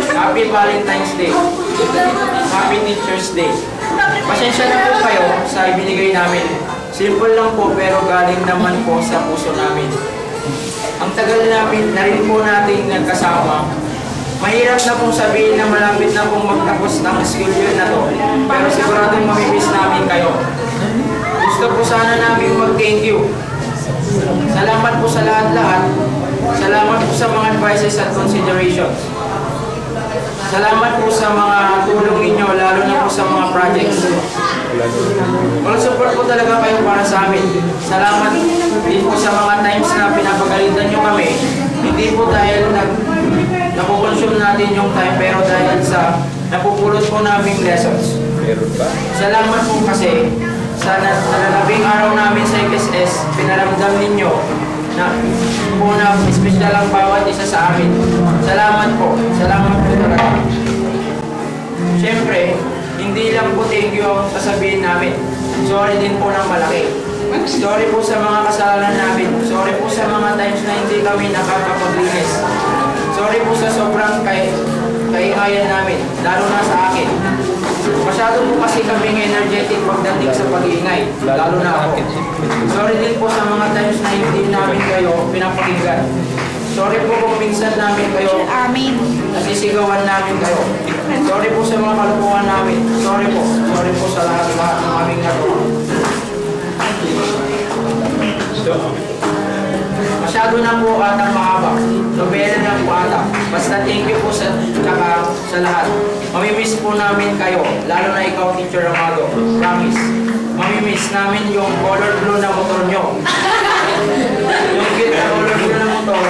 Happy Valentine's Day. Happy Teacher's Day. Pasensya na po kayo sa ibinigay namin. Simple lang po pero galing naman po sa puso namin. Ang tagal namin na rin po natin nagkasama. Mahirap na pong sabihin na malapit na pong magtapos ng school year na to. Pero siguradong mamimiss namin kayo. Gusto po sana namin mag-thank you. Salamat po sa lahat-lahat. Salamat po sa mga advices at considerations. Salamat po sa mga tulong ninyo, lalo na po sa mga projects. All support po talaga kayo para sa amin. Salamat din po sa mga times na pinapagalitan nyo kami. Hindi po dahil nakukonsume natin yung time, pero dahil sa napupulot po naming lessons. Salamat po kasi sa nalalabing araw namin sa XS, pinaramdam ninyo na espesyal ang bawat isa sa amin. Salamat po. Salamat po talaga. Siyempre, hindi lang po thank you ang sasabihin namin. Sorry din po ng malaki. Sorry po sa mga kasalanan namin. Sorry po sa mga times na hindi kami nakakapaglinis. Sorry po sa sobrang kaingayan namin, lalo na sa akin. Masyado po kasi kaming energetic pagdating sa pag-iingay, lalo na ako. Sorry din po sa mga times na hindi namin kayo pinapakinggan. Sorry po kung minsan namin kayo nasisigawan namin kayo. Sorry po sa mga kalukuhan namin. Sorry po. Sorry po sa lahat-lahat ng aming nagawa. Masyado na po atang mahaba. Nobela na po ata. Basta thank you po sa lahat. Mamimiss po namin kayo. Lalo na ikaw, Teacher Amado. Promise. Mamimiss namin yung color blue na motor nyo. Yung cute na color blue na motor.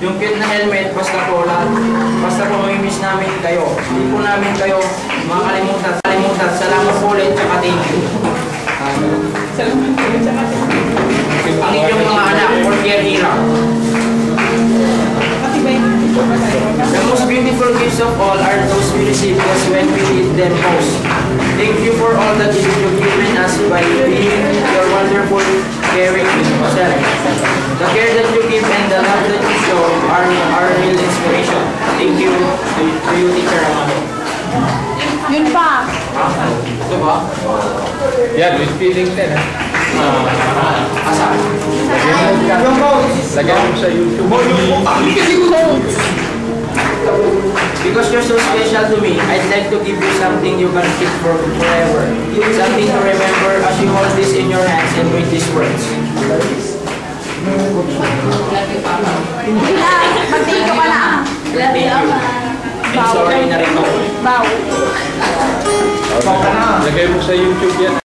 Yung cute na helmet. Basta po lahat. Basta po mamimiss namin kayo. Hindi po namin kayo makakalimutan. Salamat po ulit. Tsaka thank you. Ang inyong mga anak, Portier Hira. The most beautiful gifts of all are those we receive because when we need them most. Thank you for all that you've given us by being your wonderful, caring self. The care that you give and the love that you show are our real inspiration. Thank you to you, Teacher Amado. Yun pa. Ito ba? Yan, with feeling din ha. Asa? Lagyan mo sa YouTube. Because you're so special to me, I'd like to give you something you can keep for forever. Something to remember as you hold this in your hands and read these words. Mag-thank you ka na. Thank you. I'm sorry na rin ako. Bow. Lagay mo sa YouTube yan.